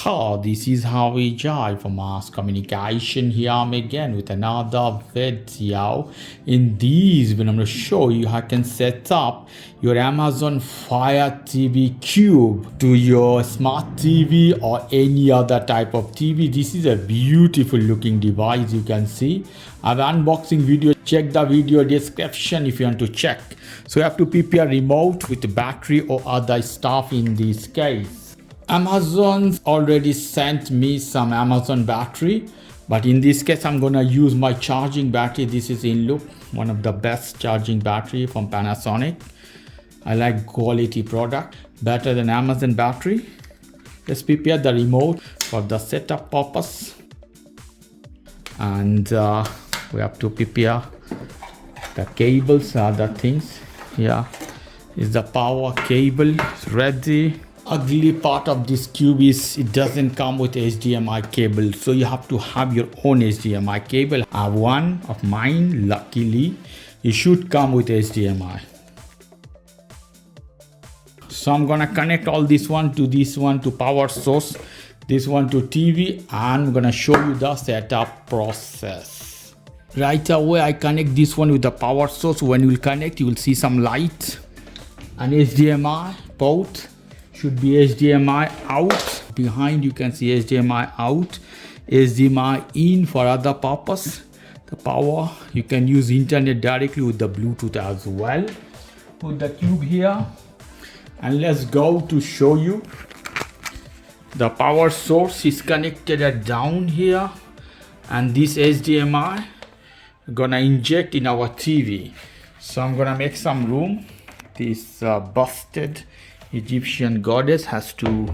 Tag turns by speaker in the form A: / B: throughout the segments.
A: So this is how we jive for mass communication. Here I'm again with another video. In this video I'm going to show you how you can set up your Amazon Fire TV Cube to your smart TV or any other type of TV. This is a beautiful looking device, you can see. I have an unboxing video. Check the video description if you want to check. So you have to prepare remote with battery or other stuff in this case. Amazon already sent me some Amazon battery, but in this case I'm gonna use my charging battery. This is in loop, one of the best charging battery from Panasonic. I like quality product, better than Amazon battery. Let's prepare the remote for the setup purpose, and we have to prepare the cables, other things. Here is the power cable, it's ready. Ugly part of this cube is it doesn't come with HDMI cable, so you have to have your own HDMI cable. I have one of mine, luckily. It should come with HDMI. So I'm gonna connect all this one to power source, this one to TV, and I'm gonna show you the setup process. Right away I connect this one with the power source. When you will connect, you will see some light and HDMI port. Should be HDMI out. Behind you can see HDMI out, HDMI in for other purpose. The power, you can use internet directly with the Bluetooth as well. Put the cube here and let's go to show you. The power source is connected at down here, and this HDMI gonna inject in our TV. So I'm gonna make some room. This busted Egyptian goddess has to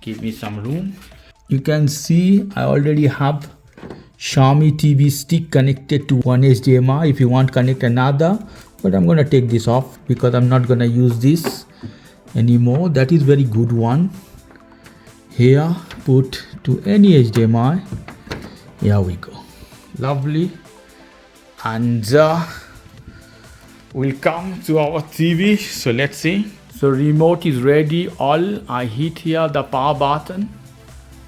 A: give me some room. You can see I already have Xiaomi TV stick connected to one HDMI. If you want, connect another, but I'm gonna take this off because I'm not gonna use this anymore. That is very good one. Here, put to any HDMI. Here we go, lovely. And we'll come to our TV. So let's see. So remote is ready. All I hit here the power button.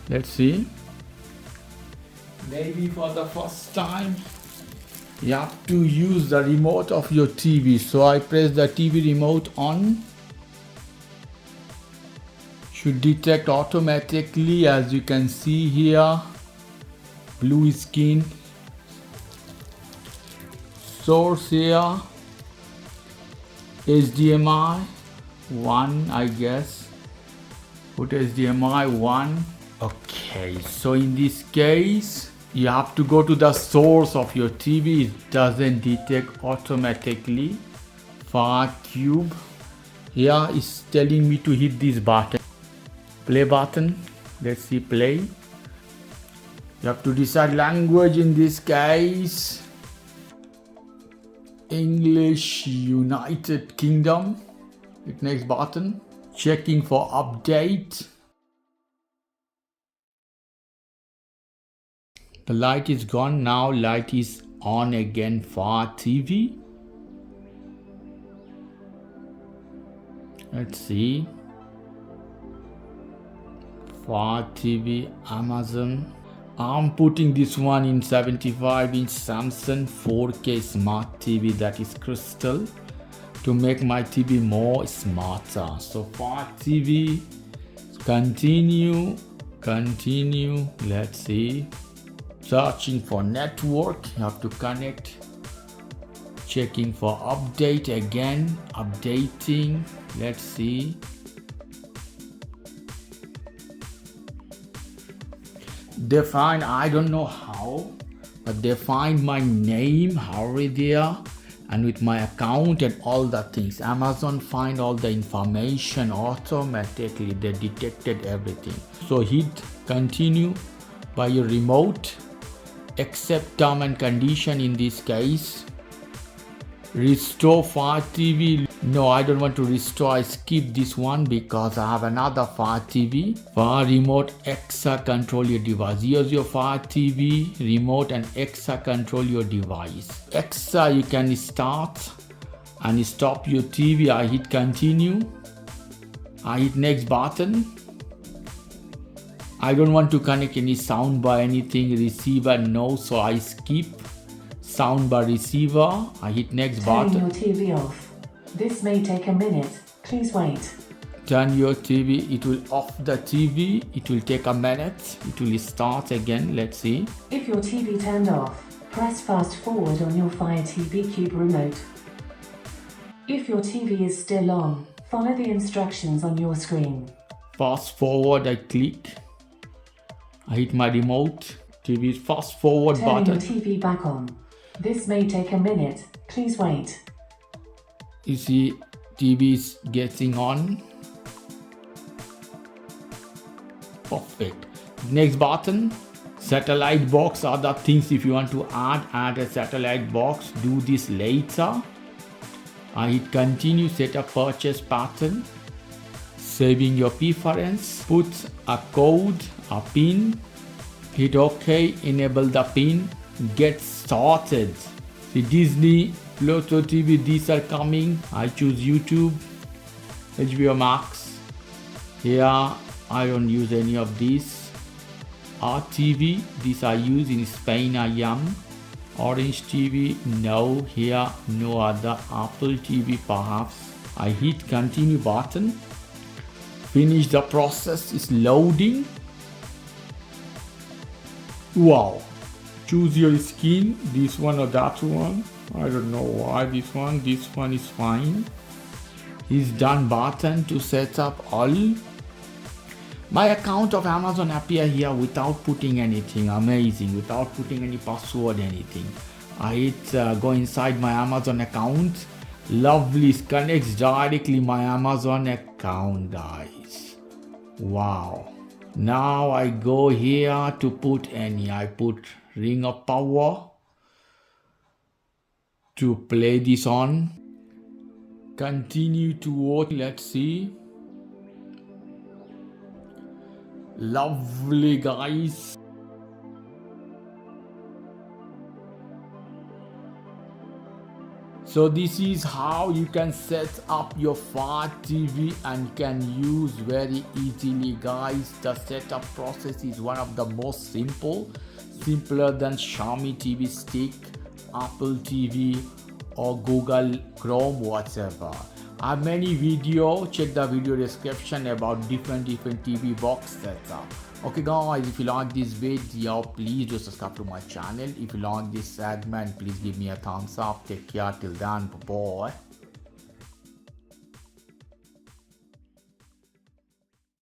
A: Let's see. Maybe for the first time you have to use the remote of your TV. So I press the TV remote on. Should detect automatically, as you can see here. Blue skin. Source here. HDMI 1, I guess. Put HDMI 1. Okay, so in this case you have to go to the source of your TV. It doesn't detect automatically. Fire cube. Here is telling me to hit this button, play button. Let's see, play. You have to decide language. In this case English, United Kingdom. Hit next button. Checking for update. The light is gone. Now light is on again for TV. Let's see. For TV, Amazon. I'm putting this one in 75-inch Samsung 4K smart TV, that is crystal, to make my TV more smarter. So for TV, continue. Let's see. Searching for network, you have to connect. Checking for update again, updating. Let's see. They find, I don't know how, but they find my name already there, and with my account and all the things. Amazon find all the information automatically. They detected everything. So hit continue by your remote. Accept term and condition in this case. Restore Fire TV. No, I don't want to restore. I skip this one because I have another Fire TV. Fire remote Exa control your device. Here's your Fire TV remote and Exa control your device. Exa, you can start and stop your TV. I hit continue. I hit next button. I don't want to connect any soundbar, anything, receiver, no, so I skip soundbar, receiver. I hit next
B: Turning
A: button.
B: your TV off. This may take a minute. Please wait.
A: Turn your TV, it will off the TV, it will take a minute, it will start again, let's see.
B: If your TV turned off, press fast forward on your Fire TV Cube remote. If your TV is still on, follow the instructions on your screen.
A: Fast forward, I click. I hit my remote. TV fast forward
B: Turning
A: button.
B: your TV back on. This may take a minute. Please wait.
A: You see, TV is getting on. Perfect. Next button, satellite box. Other things, if you want to add a satellite box, do this later. I hit continue, set a purchase pattern, saving your preference, put a code, a pin, hit OK, enable the pin, get started. See, Disney, Pluto TV, these are coming. I choose YouTube, HBO Max. Here, I don't use any of these. RTV, these I use in Spain, I am. Orange TV, no. Here, no other. Apple TV, perhaps. I hit continue button. Finish the process, is loading. Wow. Choose your skin, this one or that one. I don't know why this one is fine. Is done button to set up all. My account of Amazon appear here without putting anything. Amazing, without putting any password, anything. I hit go inside my Amazon account. Lovely, it connects directly my Amazon account, guys. Wow. Now I go here to put any. I put Ring of Power to play this on. Continue to watch. Let's see. Lovely, guys. So this is how you can set up your Fire TV and can use very easily, guys. The setup process is one of the most simpler than Xiaomi TV stick, Apple TV or Google Chrome, whatever. I have many videos, check the video description about different TV box setup. Okay guys, if you like this video, please do subscribe to my channel. If you like this segment, please give me a thumbs up. Take care till then, bye bye.